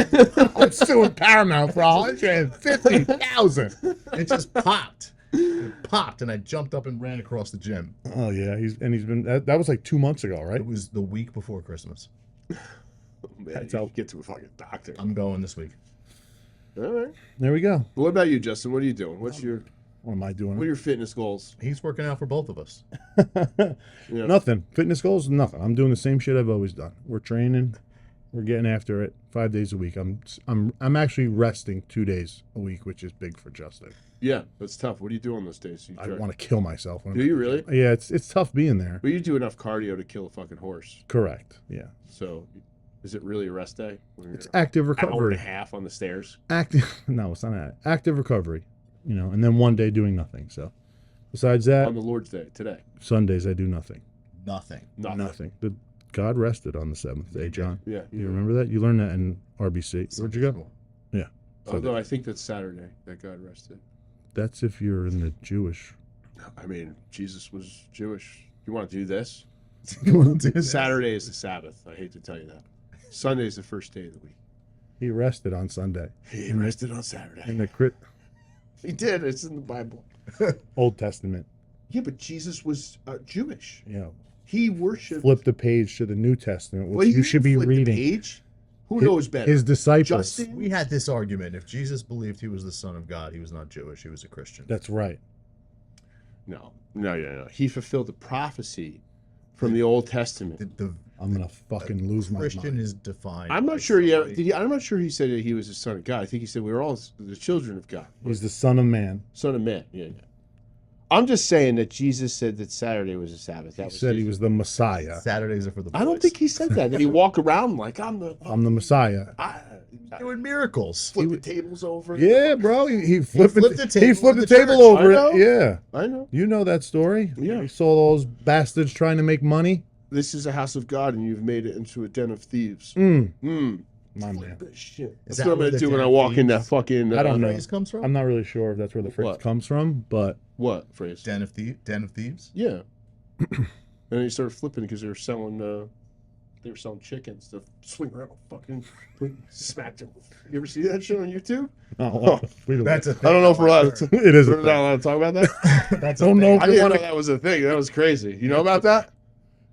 I'm suing Paramount for 150,000. It just popped. It popped, and I jumped up and ran across the gym. Oh yeah, he's been that was like 2 months ago, right? It was the week before Christmas. Man, That's you how- get to a fucking doctor. I'm going this week. All right. There we go. What about you, Justin? What are you doing? What are What am I doing? your fitness goals? He's working out for both of us. Yeah. Nothing. Fitness goals, nothing. I'm doing the same shit I've always done. We're training. We're getting after it 5 days a week. I'm actually resting 2 days a week, which is big for Justin. Yeah, that's tough. What do you do on those days? I want to kill myself. Do you really? Yeah, it's tough being there. But you do enough cardio to kill a fucking horse. Correct. Yeah. So, is it really a rest day? When It's you're active an hour and recovery. a half on the stairs. Active. No, it's not that. Active recovery. And then 1 day doing nothing. So, besides that, On the Lord's Day today. Sundays I do nothing. Nothing. Nothing. God rested on the seventh day, John. Yeah. You remember that? You learned that in RBC. Where'd you go? School. Although I think that's Saturday that God rested. That's if you're in the Jewish. I mean, Jesus was Jewish. You want to do this? You want to do this? Saturday is the Sabbath. I hate to tell you that. Sunday is the first day of the week. He rested on Sunday. He rested on Saturday. In the He did. It's in the Bible. Old Testament. Yeah, but Jesus was Jewish. Yeah. He worshipped. Flip the page to the New Testament, Well, which you should be flip the reading. page? Who knows better? His disciples. Justin? We had this argument. If Jesus believed he was the Son of God, he was not Jewish. He was a Christian. That's right. No. He fulfilled the prophecy from the Old Testament. The I'm gonna fucking lose my Christian mind. is defined. I'm by not sure. somebody- I'm not sure he said that he was the son of God. I think he said we were all the children of God, He's the Son of Man. son of man. Yeah. I'm just saying that Jesus said that Saturday was a Sabbath. That He was said he his- was the Messiah. Saturdays are for the boys. I don't think he said that. Did he walk around like I'm the? I'm the Messiah. I doing miracles. flip the tables over. Yeah, bro. He flipped flipped the the table He flipped in the the table church. over I know. it. Yeah. I know. You know that story. Yeah. You saw those bastards trying to make money. this is a house of God, and you've made it into a den of thieves. My Flip man. that shit. Is That's that what I'm where gonna the do when I den of walk in that thieves- fucking. I don't know. Phrase comes from? I'm not really sure if that's where the phrase What? comes from, but What phrase? Den of thieves. Yeah. And then he started flipping because they were selling chickens to swing around, fucking smacked him. You ever see that shit on YouTube? That's a I thing. don't know if we're allowed to. it is. We're not allowed to talk about that. That's Don't know. I didn't know that was a thing. That was crazy. You know about that?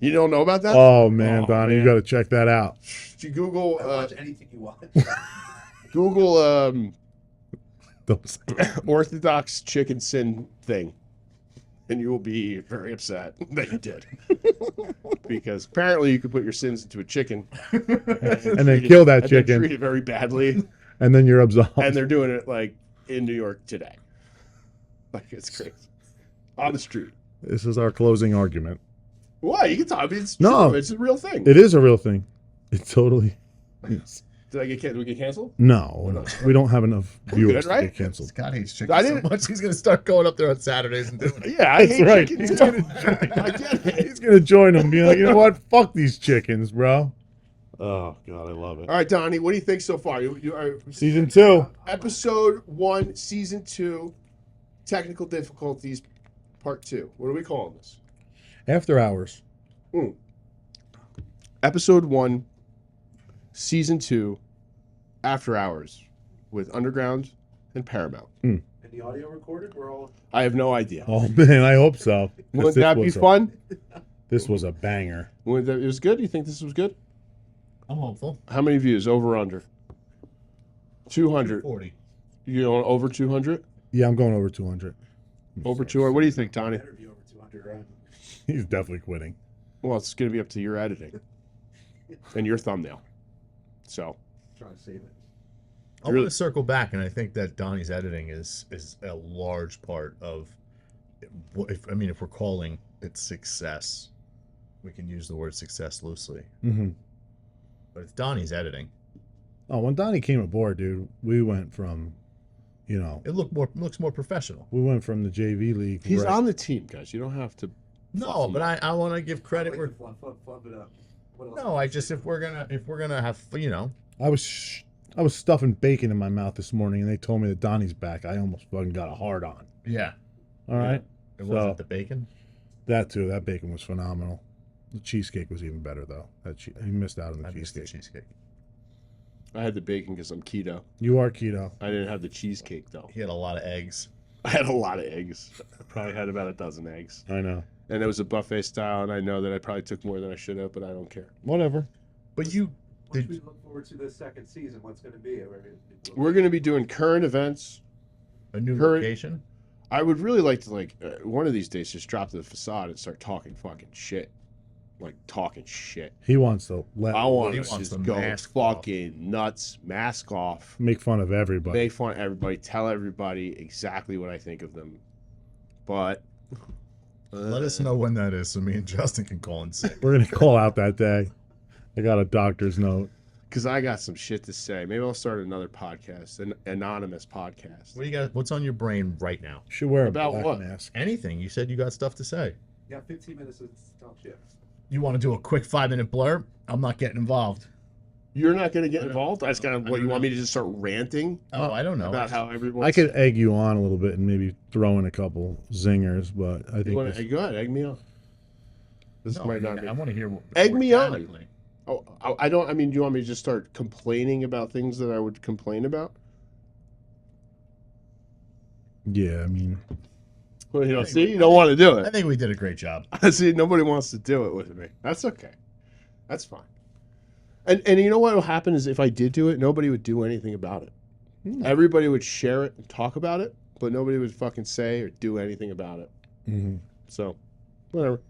You don't know about that? Oh man, Oh, Donnie, you man. got to check that out. You Google I watch anything you want. Google Don't say it. Orthodox chicken sin thing, and you will be very upset that you did. Because apparently you could put your sins into a chicken And then treat it- kill that and then chicken, treat it very badly, and then you're absolved. and they're doing it like in New York today. Like it's crazy on the street. This is our closing argument. Why? You can talk. I mean, it's No. true. It's a real thing. It is a real thing. It totally is. Did we get canceled? No, we don't have enough viewers good, right? to get canceled. Scott hates chicken I so didn't- much he's gonna start going up there on Saturdays and doing it. Yeah, I That's hate right. chickens. He's too. I get it. He's gonna join them, being like, you know what? Fuck these chickens, bro. Oh god, I love it. All right, Donnie, what do you think so far? Season 2. Episode 1, Season 2, Technical Difficulties, Part 2. What are we calling this? After Hours. Episode 1, Season 2, After Hours, with Underground and Paramount. And the audio recorded? We're all. I have no idea. Oh man, I hope so. 'Cause Wouldn't this that be was fun? This was a banger. It was good? You think this was good? I'm hopeful. How many views? Over, under? 200. 40. You know, over 200? Yeah, I'm going over 200. Over 200. What do you think, Donnie? Better be over 200, right? He's definitely quitting. Well, it's going to be up to your editing and your thumbnail. So, Trying to save it. I want to circle back, and I think that Donnie's editing is a large part of. If we're calling it success, we can use the word success loosely. Mm-hmm. But it's Donnie's editing. Oh, when Donnie came aboard, dude, we went from, It looks more professional. we went from the JV league. he's right- on the team, guys. You don't have to. No, but I want to give credit Wait, where. flub it up. What else? No, I just if we're gonna have I was stuffing bacon in my mouth this morning, and they told me that Donnie's back. I almost fucking got a hard on. yeah, All right, it So- wasn't the bacon. that too. That bacon was phenomenal. The cheesecake was even better though. He missed out on the I missed the cheesecake. cheesecake. I had the bacon because I'm keto. You are keto. I didn't have the cheesecake, though. He had a lot of eggs. I had a lot of eggs. I probably had about a dozen eggs. I know. And it was a buffet style, and I know that I probably took more than I should have, but I don't care. Whatever. But you Once did. we look forward to the second season, what's going to be? We're going to be doing current events. A new Current- location. I would really like to, one of these days, just drop to the facade and start talking fucking shit. Like, talking shit. He wants to let I want He to wants just the go mask off. fucking nuts, mask off, make fun of everybody. make fun of everybody, tell everybody exactly what I think of them. But Let us know when that is, so me and Justin can call and say. We're gonna call out that day. I got a doctor's note. because I got some shit to say. Maybe I'll start another podcast, an anonymous podcast. What do you got? What's on your brain right now? You should wear a About black what? mask. Anything. You said you got stuff to say. You got 15 minutes to talk shit. You want to do a quick 5-minute blurb? I'm not getting involved. You're not going to get involved? That's kind of I what you don't want me to just start ranting Oh, I don't know. about how everyone. I could egg you on a little bit and maybe throw in a couple zingers, but I think this- Go ahead, egg me on. This No, might not be. I want to hear what. Egg me on. organically. Oh, I don't. I mean, do you want me to just start complaining about things that I would complain about? yeah, I mean, Well, you know, see, you don't want to do I it. think we did a great job. See, nobody wants to do it with me. That's okay. That's fine. And you know what will happen is if I did do it, nobody would do anything about it. Everybody would share it and talk about it, but nobody would fucking say or do anything about it. mhm. So, whatever.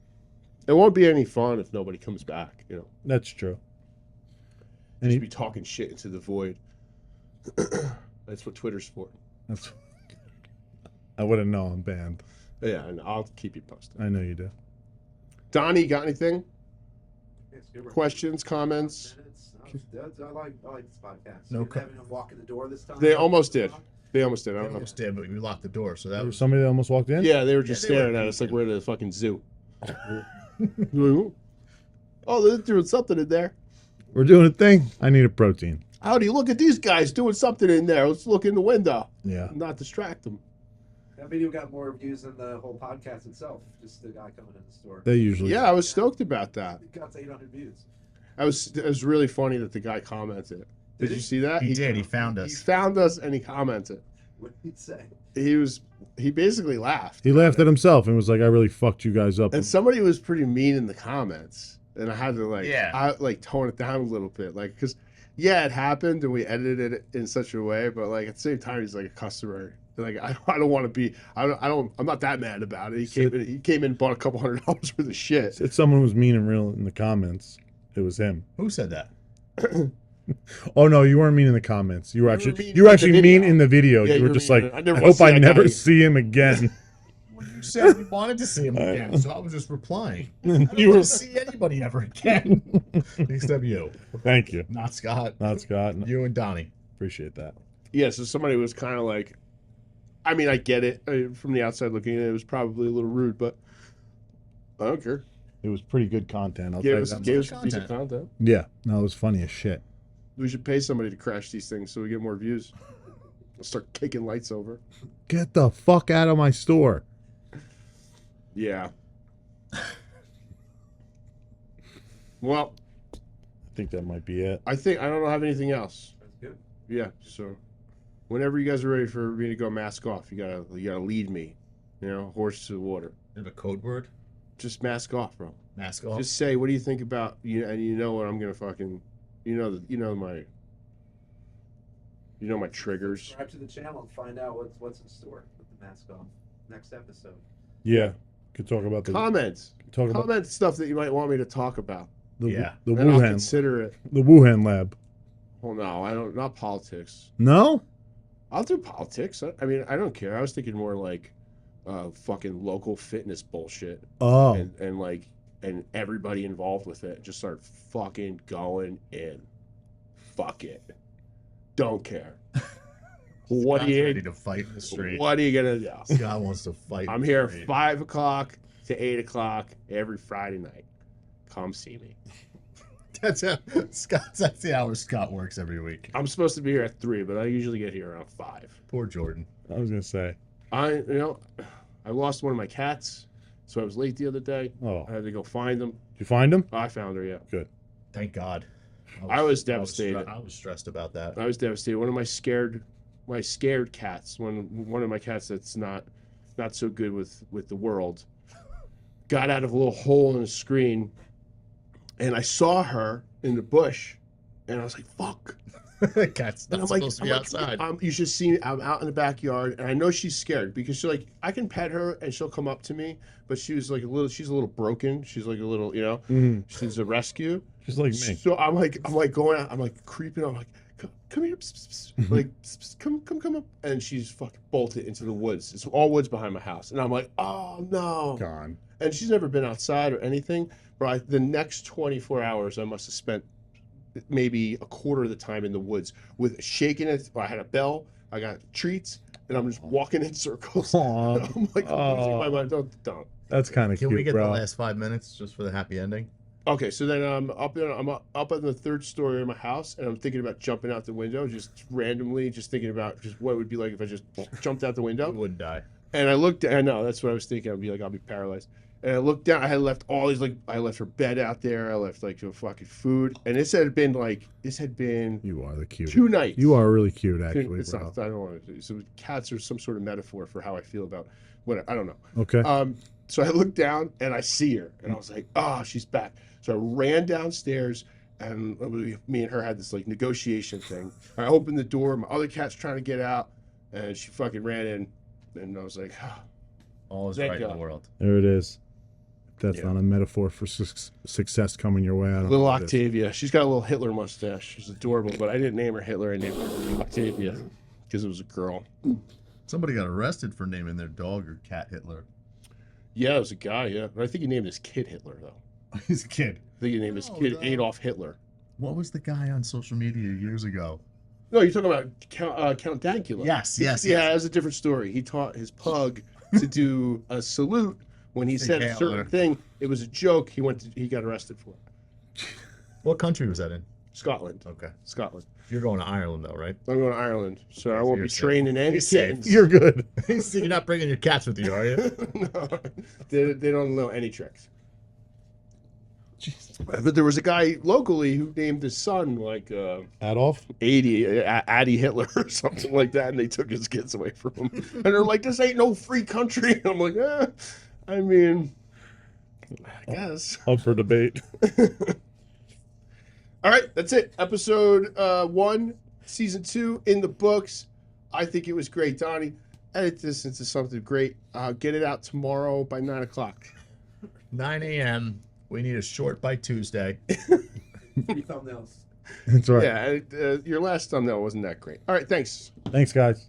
It won't be any fun if nobody comes back. You know, That's true. And just he, be talking shit into the void. That's what Twitter's for. that's, I wouldn't know. I'm banned. Yeah, and I'll keep you posted. I know you do. Donnie, got anything? Yes, you're right. Questions, comments? Minutes. I like this podcast. No You're co- having them walk in the door this time. They almost did. They almost did. I We don't know. almost did, but we locked the door, so that There was was. somebody that almost walked in. Yeah, they were just Yeah, they were staring at us like we're at a fucking zoo. Oh, they're doing something in there. We're doing a thing. I need a protein. Howdy, look at these guys doing something in there. Let's look in the window. Yeah. Not distract them. That video got more views than the whole podcast itself. Just the guy coming in the store. They usually. Yeah, I was stoked about that. It got to 800 views. It was really funny that the guy commented. Did you see that? He did. He found He us. found us and he commented. What did he say? He basically laughed. He laughed at himself and was like, "I really fucked you guys up." And somebody was pretty mean in the comments, and I had to Yeah. tone it down a little bit, because it happened and we edited it in such a way, but at the same time he's like a customer. Like I don't want to be. I'm not that mad about it. He came in and bought a couple $100 worth of shit. If someone was mean and real in the comments, it was him. Who said that? Oh no, you weren't mean in the comments. You were actually mean mean in the video. in the video. Yeah, you you were were just mean. like, I I never hope see I that never guy. see him again. Well, you said you wanted to see him again, so I was just replying. I don't You want were- to see anybody ever again, except you. Thank you. Not Scott. Not Scott. No, You and Donnie. appreciate that. Yeah, so somebody was kind of like, I mean, I get it. From the outside looking in, it was probably a little rude, but I don't care. It was pretty good content. I'll Gave tell us you that. some decent content. Yeah, no, it was funny as shit. We should pay somebody to crash these things so we get more views. We'll start kicking lights over. Get the fuck out of my store. Yeah. Well, I think that might be it. I don't have anything else. That's good. Yeah, so whenever you guys are ready for me to go mask off, you gotta lead me. Horse to the water. You have a code word? Just mask off, bro. Mask off? Just say, what do you think about you? And you know what I'm gonna fucking, my triggers. Subscribe to the channel and find out what's in store with the mask on. Next episode. Yeah, could talk about the Comments. talk about Comment stuff that you might want me to talk about. the Yeah. the And I'll Wuhan consider it. the Wuhan lab. Well, no, I don't. Not politics. No, I'll do politics. I mean, I don't care. I was thinking more like fucking local fitness bullshit, oh, and everybody involved with it just start fucking going in. Fuck it. Don't care. What are Scott's you? ready to fight in the street. What are you gonna do? Scott wants to fight. I'm in here the street. 5 o'clock to 8 o'clock every Friday night. Come see me. That's the hour Scott works every week. I'm supposed to be here at 3, but I usually get here around 5. Poor Jordan. I was gonna say. I lost one of my cats, so I was late the other day. Oh, I had to go find them. did you find him? I found her. Yeah, Thank God. I was devastated. I was stressed about that. I was devastated. One of my scared cats. One of my cats that's not so good with the world. Got out of a little hole in the screen, and I saw her in the bush, and I was like, "Fuck." Cat's And not supposed to be outside. You should see me. I'm out in the backyard, and I know she's scared because she's like, I can pet her and she'll come up to me, but she's a little broken. She's like a little, she's a rescue. Just like me. So I'm like going out. I'm like creeping. I'm like, come here, pss, pss, pss. Like, pss, pss, come up. And she's fucking bolted into the woods. It's all woods behind my house, and I'm like, oh no. Gone. And she's never been outside or anything. But the next 24 hours, I must have spent maybe a quarter of the time in the woods with shaking it. I had a bell, I got treats, and I'm just walking in circles. Aw. I'm like, losing my mind. Don't. That's kind of Can cute, we get bro. the last 5 minutes just for the happy ending? Okay, so then I'm up on the 3rd story of my house, and I'm thinking about jumping out the window, just randomly, just thinking about just what it would be like if I just jumped out the You window. wouldn't die. And I looked. I know that's what I was thinking. I'd be like, I'll be paralyzed. And I looked down. I had left all these I left her bed out there. I left fucking food. And this had been You are the cute. 2 nights. You are really cute, actually, It's bro. not, I don't want to. So cats are some sort of metaphor for how I feel about what I don't know. Okay. So I looked down and I see her, and I was like, "Oh, she's back." So I ran downstairs, and me and her had this negotiation thing. I opened the door. My other cat's trying to get out, and she fucking ran in, and I was like, oh, All is Thank right in God. the world. There it is. That's Yeah. not a metaphor for success coming your way. I don't little know what it is. Octavia. She's got a little Hitler mustache. She's adorable, but I didn't name her Hitler. I named her Octavia because it was a girl. Somebody got arrested for naming their dog or cat Hitler. Yeah, it was a guy. Yeah, but I think he named his kid Hitler though. He's a kid. I think he named his No, kid no. Adolf Hitler. What was the guy on social media years ago? No, you're talking about Count Dankula. Yes. Yeah, that's a different story. He taught his pug to do a salute when he Say said Hail a certain Hitler. thing. It was a joke. He got arrested for it. What country was that in? Scotland. Okay. Scotland. You're going to Ireland though, right? I'm going to Ireland, so I Okay, so won't you're be safe. training any You're safe. kittens. You're good. So you're not bringing your cats with you, are you? No, they don't know any tricks. But there was a guy locally who named his son like Adolf? 80, Addy Hitler or something like that, and they took his kids away from him. And they're like, "This ain't no free country." And I'm like, I mean, I guess. Up for debate. All right, that's it. Episode 1, season 2 in the books. I think it was great, Donnie. Edit this into something great. Get it out tomorrow by 9 o'clock. 9 a.m. We need a short by Tuesday. 3 thumbnails. That's right. Yeah, your last thumbnail wasn't that great. All right, thanks. Thanks, guys.